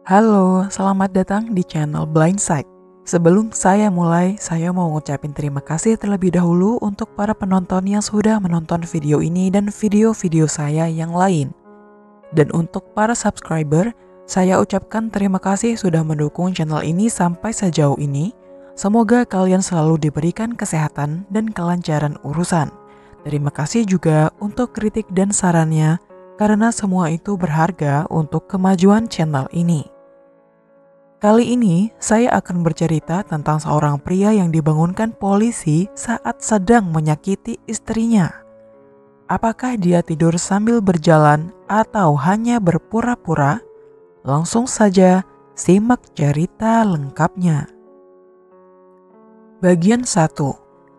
Halo, selamat datang di channel Blindside. Sebelum saya mulai, saya mau ngucapin terima kasih terlebih dahulu untuk para penonton yang sudah menonton video ini dan video-video saya yang lain. Dan untuk para subscriber, saya ucapkan terima kasih sudah mendukung channel ini sampai sejauh ini. Semoga kalian selalu diberikan kesehatan dan kelancaran urusan. Terima kasih juga untuk kritik dan sarannya, karena semua itu berharga untuk kemajuan channel ini. Kali ini, saya akan bercerita tentang seorang pria yang dibangunkan polisi saat sedang menyakiti istrinya. Apakah dia tidur sambil berjalan atau hanya berpura-pura? Langsung saja, simak cerita lengkapnya. Bagian 1.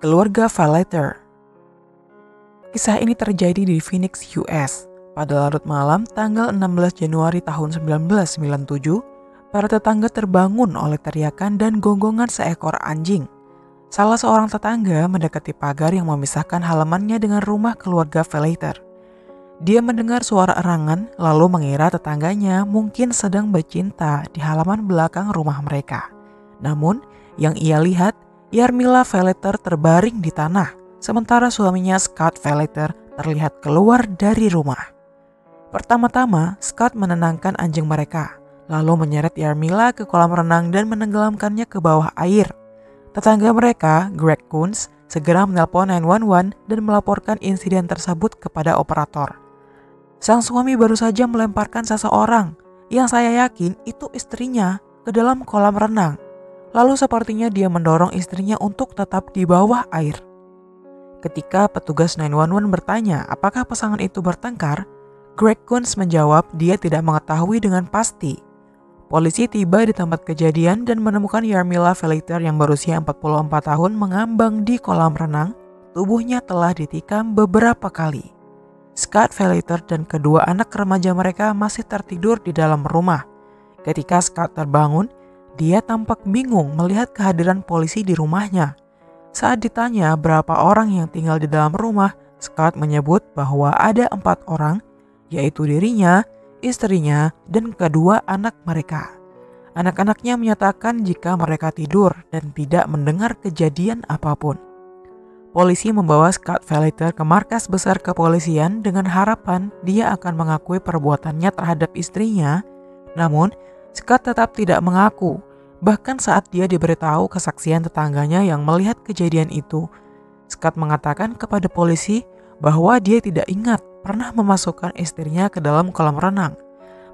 Keluarga Falater. Kisah ini terjadi di Phoenix, US. Pada larut malam tanggal 16 Januari tahun 1997, para tetangga terbangun oleh teriakan dan gonggongan seekor anjing. Salah seorang tetangga mendekati pagar yang memisahkan halamannya dengan rumah keluarga Falater. Dia mendengar suara erangan lalu mengira tetangganya mungkin sedang bercinta di halaman belakang rumah mereka. Namun, yang ia lihat, Yarmila Falater terbaring di tanah, sementara suaminya Scott Falater terlihat keluar dari rumah. Pertama-tama, Scott menenangkan anjing mereka, lalu menyeret Yarmila ke kolam renang dan menenggelamkannya ke bawah air. Tetangga mereka, Greg Kunz, segera menelpon 911 dan melaporkan insiden tersebut kepada operator. Sang suami baru saja melemparkan seseorang, yang saya yakin itu istrinya, ke dalam kolam renang. Lalu sepertinya dia mendorong istrinya untuk tetap di bawah air. Ketika petugas 911 bertanya apakah pasangan itu bertengkar, Greg Kunz menjawab dia tidak mengetahui dengan pasti. Polisi tiba di tempat kejadian dan menemukan Yarmila Falater yang berusia 44 tahun mengambang di kolam renang. Tubuhnya telah ditikam beberapa kali. Scott Falater dan kedua anak remaja mereka masih tertidur di dalam rumah. Ketika Scott terbangun, dia tampak bingung melihat kehadiran polisi di rumahnya. Saat ditanya berapa orang yang tinggal di dalam rumah, Scott menyebut bahwa ada 4 orang, yaitu dirinya, istrinya, dan kedua anak mereka. Anak-anaknya menyatakan jika mereka tidur dan tidak mendengar kejadian apapun. Polisi membawa Scott Falater ke markas besar kepolisian dengan harapan dia akan mengakui perbuatannya terhadap istrinya. Namun, Scott tetap tidak mengaku. Bahkan saat dia diberitahu kesaksian tetangganya yang melihat kejadian itu, Scott mengatakan kepada polisi bahwa dia tidak ingat pernah memasukkan istrinya ke dalam kolam renang.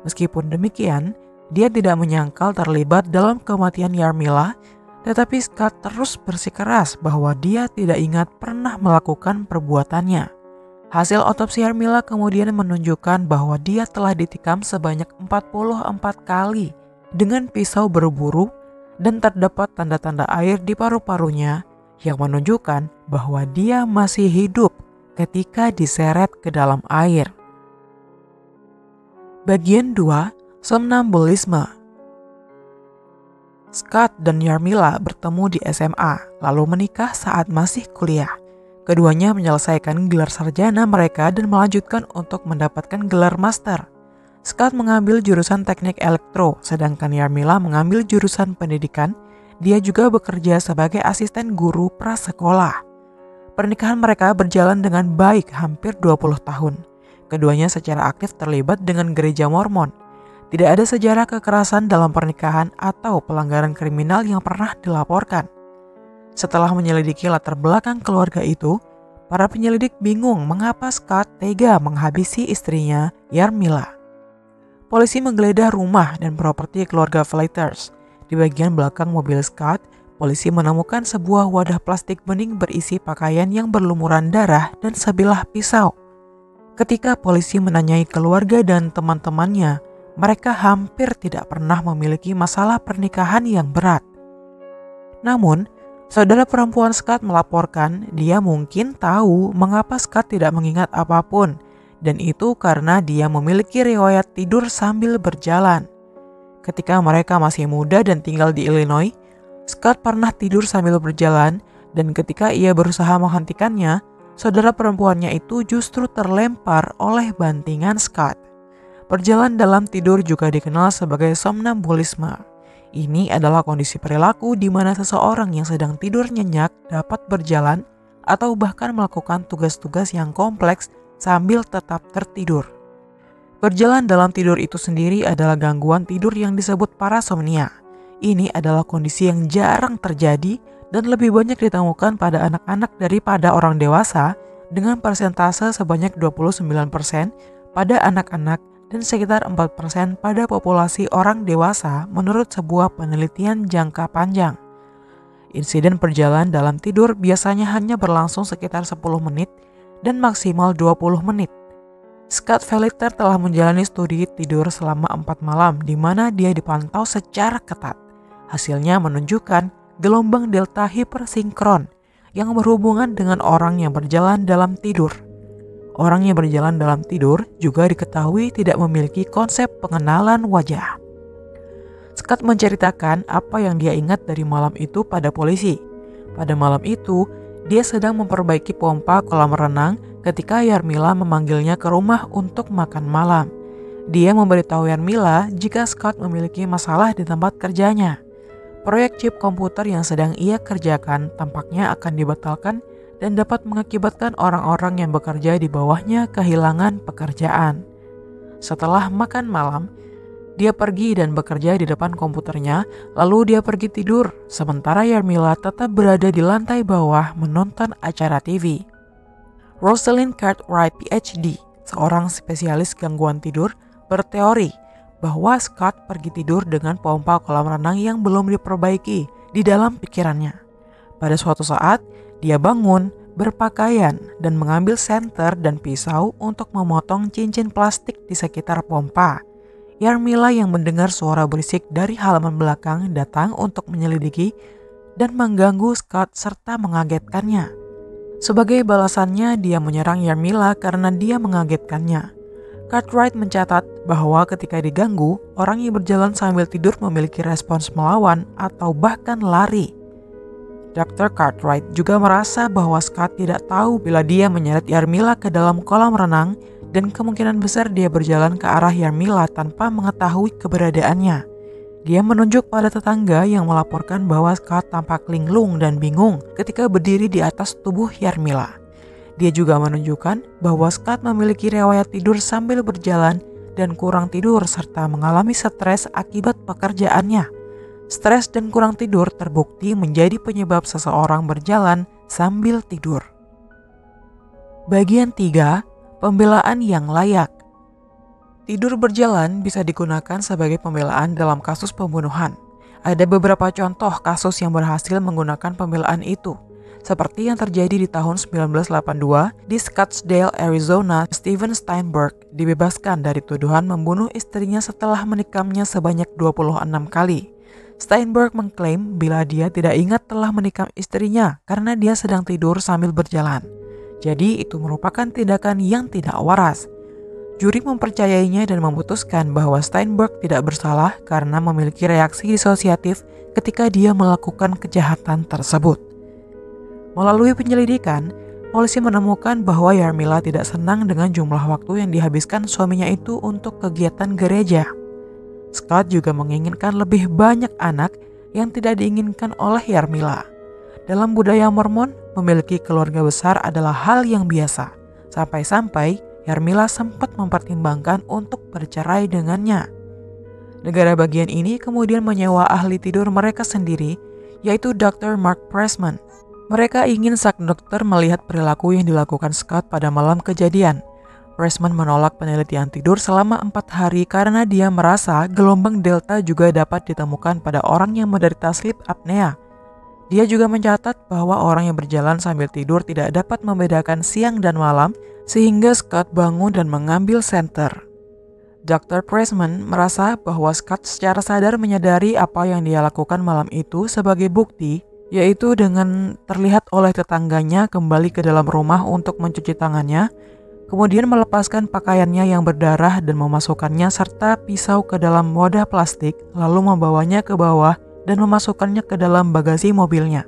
Meskipun demikian, dia tidak menyangkal terlibat dalam kematian Yarmila, tetapi Scott terus bersikeras bahwa dia tidak ingat pernah melakukan perbuatannya. Hasil otopsi Yarmila kemudian menunjukkan bahwa dia telah ditikam sebanyak 44 kali dengan pisau berburu dan terdapat tanda-tanda air di paru-parunya yang menunjukkan bahwa dia masih hidup ketika diseret ke dalam air. Bagian 2. Somnambulisme. Scott dan Yarmila bertemu di SMA, lalu menikah saat masih kuliah. Keduanya menyelesaikan gelar sarjana mereka dan melanjutkan untuk mendapatkan gelar master. Scott mengambil jurusan teknik elektro, sedangkan Yarmila mengambil jurusan pendidikan. Dia juga bekerja sebagai asisten guru prasekolah. Pernikahan mereka berjalan dengan baik hampir 20 tahun. Keduanya secara aktif terlibat dengan gereja Mormon. Tidak ada sejarah kekerasan dalam pernikahan atau pelanggaran kriminal yang pernah dilaporkan. Setelah menyelidiki latar belakang keluarga itu, para penyelidik bingung mengapa Scott tega menghabisi istrinya, Yarmila. Polisi menggeledah rumah dan properti keluarga Falaters. Di bagian belakang mobil Scott, polisi menemukan sebuah wadah plastik bening berisi pakaian yang berlumuran darah dan sebilah pisau. Ketika polisi menanyai keluarga dan teman-temannya, mereka hampir tidak pernah memiliki masalah pernikahan yang berat. Namun, saudara perempuan Scott melaporkan dia mungkin tahu mengapa Scott tidak mengingat apapun, dan itu karena dia memiliki riwayat tidur sambil berjalan. Ketika mereka masih muda dan tinggal di Illinois, Scott pernah tidur sambil berjalan, dan ketika ia berusaha menghentikannya, saudara perempuannya itu justru terlempar oleh bantingan Scott. Berjalan dalam tidur juga dikenal sebagai somnambulisme. Ini adalah kondisi perilaku di mana seseorang yang sedang tidur nyenyak dapat berjalan atau bahkan melakukan tugas-tugas yang kompleks sambil tetap tertidur. Berjalan dalam tidur itu sendiri adalah gangguan tidur yang disebut parasomnia. Ini adalah kondisi yang jarang terjadi dan lebih banyak ditemukan pada anak-anak daripada orang dewasa dengan persentase sebanyak 29% pada anak-anak dan sekitar 4% pada populasi orang dewasa menurut sebuah penelitian jangka panjang. Insiden perjalanan dalam tidur biasanya hanya berlangsung sekitar 10 menit dan maksimal 20 menit. Scott Felliter telah menjalani studi tidur selama 4 malam di mana dia dipantau secara ketat. Hasilnya menunjukkan gelombang delta hipersinkron yang berhubungan dengan orang yang berjalan dalam tidur. Orang yang berjalan dalam tidur juga diketahui tidak memiliki konsep pengenalan wajah. Scott menceritakan apa yang dia ingat dari malam itu pada polisi. Pada malam itu, dia sedang memperbaiki pompa kolam renang ketika Yarmila memanggilnya ke rumah untuk makan malam. Dia memberitahu Yarmila jika Scott memiliki masalah di tempat kerjanya. Proyek chip komputer yang sedang ia kerjakan tampaknya akan dibatalkan dan dapat mengakibatkan orang-orang yang bekerja di bawahnya kehilangan pekerjaan. Setelah makan malam, dia pergi dan bekerja di depan komputernya, lalu dia pergi tidur, sementara Yarmila tetap berada di lantai bawah menonton acara TV. Rosalind Cartwright PhD, seorang spesialis gangguan tidur, berteori bahwa Scott pergi tidur dengan pompa kolam renang yang belum diperbaiki di dalam pikirannya. Pada suatu saat, dia bangun, berpakaian, dan mengambil senter dan pisau untuk memotong cincin plastik di sekitar pompa. Yarmila yang mendengar suara berisik dari halaman belakang datang untuk menyelidiki dan mengganggu Scott serta mengagetkannya. Sebagai balasannya, dia menyerang Yarmila karena dia mengagetkannya. Cartwright mencatat bahwa ketika diganggu, orang yang berjalan sambil tidur memiliki respons melawan atau bahkan lari. Dr. Cartwright juga merasa bahwa Scott tidak tahu bila dia menyeret Yarmila ke dalam kolam renang dan kemungkinan besar dia berjalan ke arah Yarmila tanpa mengetahui keberadaannya. Dia menunjuk pada tetangga yang melaporkan bahwa Scott tampak linglung dan bingung ketika berdiri di atas tubuh Yarmila. Dia juga menunjukkan bahwa Scott memiliki riwayat tidur sambil berjalan dan kurang tidur serta mengalami stres akibat pekerjaannya. Stres dan kurang tidur terbukti menjadi penyebab seseorang berjalan sambil tidur. Bagian 3. Pembelaan yang layak. Tidur berjalan bisa digunakan sebagai pembelaan dalam kasus pembunuhan. Ada beberapa contoh kasus yang berhasil menggunakan pembelaan itu. Seperti yang terjadi di tahun 1982 di Scottsdale, Arizona, Steven Steinberg dibebaskan dari tuduhan membunuh istrinya setelah menikamnya sebanyak 26 kali. Steinberg mengklaim bila dia tidak ingat telah menikam istrinya karena dia sedang tidur sambil berjalan. Jadi itu merupakan tindakan yang tidak waras. Juri mempercayainya dan memutuskan bahwa Steinberg tidak bersalah karena memiliki reaksi disosiatif ketika dia melakukan kejahatan tersebut. Melalui penyelidikan, polisi menemukan bahwa Yarmila tidak senang dengan jumlah waktu yang dihabiskan suaminya itu untuk kegiatan gereja. Scott juga menginginkan lebih banyak anak yang tidak diinginkan oleh Yarmila. Dalam budaya Mormon, memiliki keluarga besar adalah hal yang biasa. Sampai-sampai Yarmila sempat mempertimbangkan untuk bercerai dengannya. Negara bagian ini kemudian menyewa ahli tidur mereka sendiri, yaitu Dr. Mark Pressman. Mereka ingin sang dokter melihat perilaku yang dilakukan Scott pada malam kejadian. Pressman menolak penelitian tidur selama 4 hari karena dia merasa gelombang delta juga dapat ditemukan pada orang yang menderita sleep apnea. Dia juga mencatat bahwa orang yang berjalan sambil tidur tidak dapat membedakan siang dan malam sehingga Scott bangun dan mengambil senter. Dr. Pressman merasa bahwa Scott secara sadar menyadari apa yang dia lakukan malam itu sebagai bukti, yaitu dengan terlihat oleh tetangganya kembali ke dalam rumah untuk mencuci tangannya, kemudian melepaskan pakaiannya yang berdarah dan memasukkannya serta pisau ke dalam wadah plastik, lalu membawanya ke bawah dan memasukkannya ke dalam bagasi mobilnya.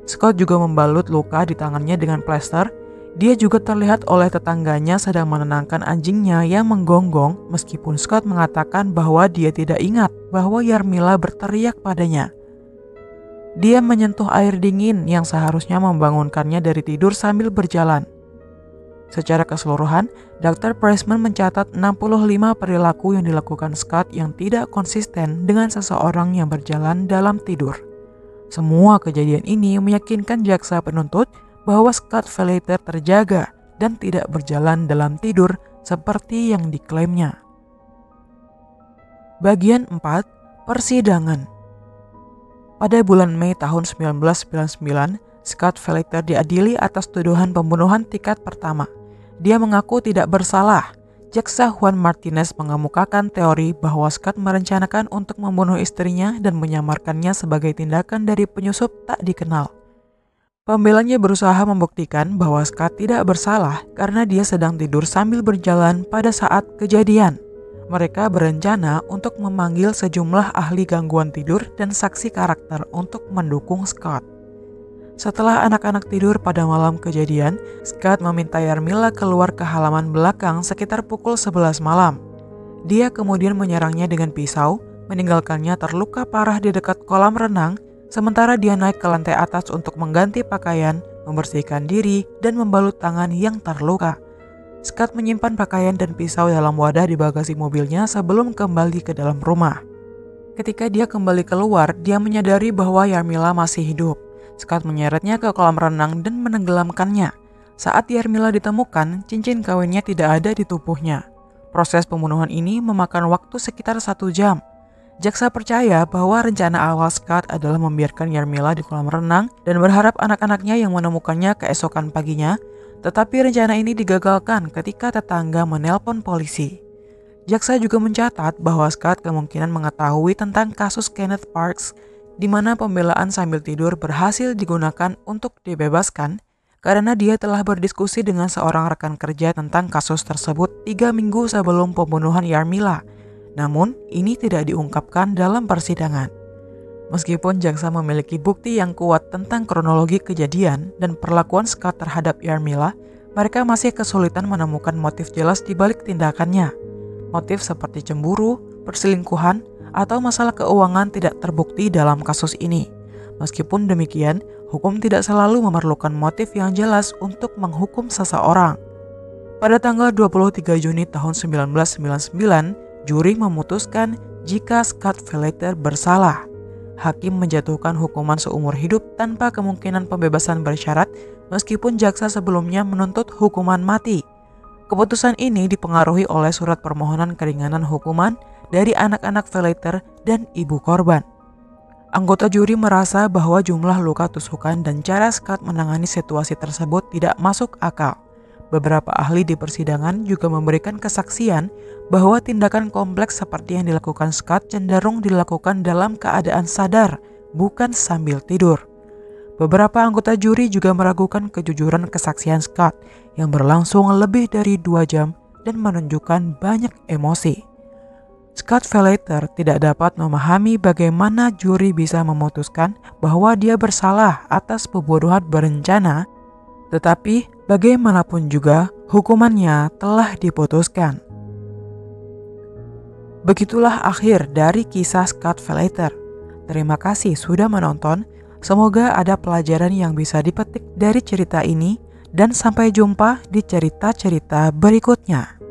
Scott juga membalut luka di tangannya dengan plester Dia juga terlihat oleh tetangganya sedang menenangkan anjingnya yang menggonggong meskipun Scott mengatakan bahwa dia tidak ingat bahwa Yarmila berteriak padanya. Dia menyentuh air dingin yang seharusnya membangunkannya dari tidur sambil berjalan. Secara keseluruhan, Dr. Pressman mencatat 65 perilaku yang dilakukan Scott yang tidak konsisten dengan seseorang yang berjalan dalam tidur. Semua kejadian ini meyakinkan jaksa penuntut bahwa Scott Falater terjaga dan tidak berjalan dalam tidur seperti yang diklaimnya. Bagian 4. Persidangan. Pada bulan Mei tahun 1999, Scott Falater diadili atas tuduhan pembunuhan tingkat pertama. Dia mengaku tidak bersalah. Jaksa Juan Martinez mengemukakan teori bahwa Scott merencanakan untuk membunuh istrinya dan menyamarkannya sebagai tindakan dari penyusup tak dikenal. Pembelanya berusaha membuktikan bahwa Scott tidak bersalah karena dia sedang tidur sambil berjalan pada saat kejadian. Mereka berencana untuk memanggil sejumlah ahli gangguan tidur dan saksi karakter untuk mendukung Scott. Setelah anak-anak tidur pada malam kejadian, Scott meminta Yarmila keluar ke halaman belakang sekitar pukul 11 malam. Dia kemudian menyerangnya dengan pisau, meninggalkannya terluka parah di dekat kolam renang, sementara dia naik ke lantai atas untuk mengganti pakaian, membersihkan diri, dan membalut tangan yang terluka. Scott menyimpan pakaian dan pisau dalam wadah di bagasi mobilnya sebelum kembali ke dalam rumah. Ketika dia kembali keluar, dia menyadari bahwa Yarmila masih hidup. Scott menyeretnya ke kolam renang dan menenggelamkannya. Saat Yarmila ditemukan, cincin kawinnya tidak ada di tubuhnya. Proses pembunuhan ini memakan waktu sekitar 1 jam. Jaksa percaya bahwa rencana awal Scott adalah membiarkan Yarmila di kolam renang dan berharap anak-anaknya yang menemukannya keesokan paginya, tetapi rencana ini digagalkan ketika tetangga menelpon polisi. Jaksa juga mencatat bahwa Scott kemungkinan mengetahui tentang kasus Kenneth Parks, di mana pembelaan sambil tidur berhasil digunakan untuk dibebaskan karena dia telah berdiskusi dengan seorang rekan kerja tentang kasus tersebut 3 minggu sebelum pembunuhan Yarmila. Namun, ini tidak diungkapkan dalam persidangan. Meskipun jaksa memiliki bukti yang kuat tentang kronologi kejadian dan perlakuan Scott terhadap Yarmila, mereka masih kesulitan menemukan motif jelas di balik tindakannya. Motif seperti cemburu, perselingkuhan, atau masalah keuangan tidak terbukti dalam kasus ini. Meskipun demikian, hukum tidak selalu memerlukan motif yang jelas untuk menghukum seseorang. Pada tanggal 23 Juni tahun 1999, juri memutuskan jika Scott Falater bersalah. Hakim menjatuhkan hukuman seumur hidup tanpa kemungkinan pembebasan bersyarat meskipun jaksa sebelumnya menuntut hukuman mati. Keputusan ini dipengaruhi oleh surat permohonan keringanan hukuman dari anak-anak Falater dan ibu korban. Anggota juri merasa bahwa jumlah luka tusukan dan cara Scott menangani situasi tersebut tidak masuk akal. Beberapa ahli di persidangan juga memberikan kesaksian bahwa tindakan kompleks seperti yang dilakukan Scott cenderung dilakukan dalam keadaan sadar, bukan sambil tidur. Beberapa anggota juri juga meragukan kejujuran kesaksian Scott yang berlangsung lebih dari 2 jam dan menunjukkan banyak emosi. Scott Falater tidak dapat memahami bagaimana juri bisa memutuskan bahwa dia bersalah atas pembunuhan berencana, tetapi bagaimanapun juga hukumannya telah diputuskan. Begitulah akhir dari kisah Scott Falater. Terima kasih sudah menonton. Semoga ada pelajaran yang bisa dipetik dari cerita ini dan sampai jumpa di cerita-cerita berikutnya.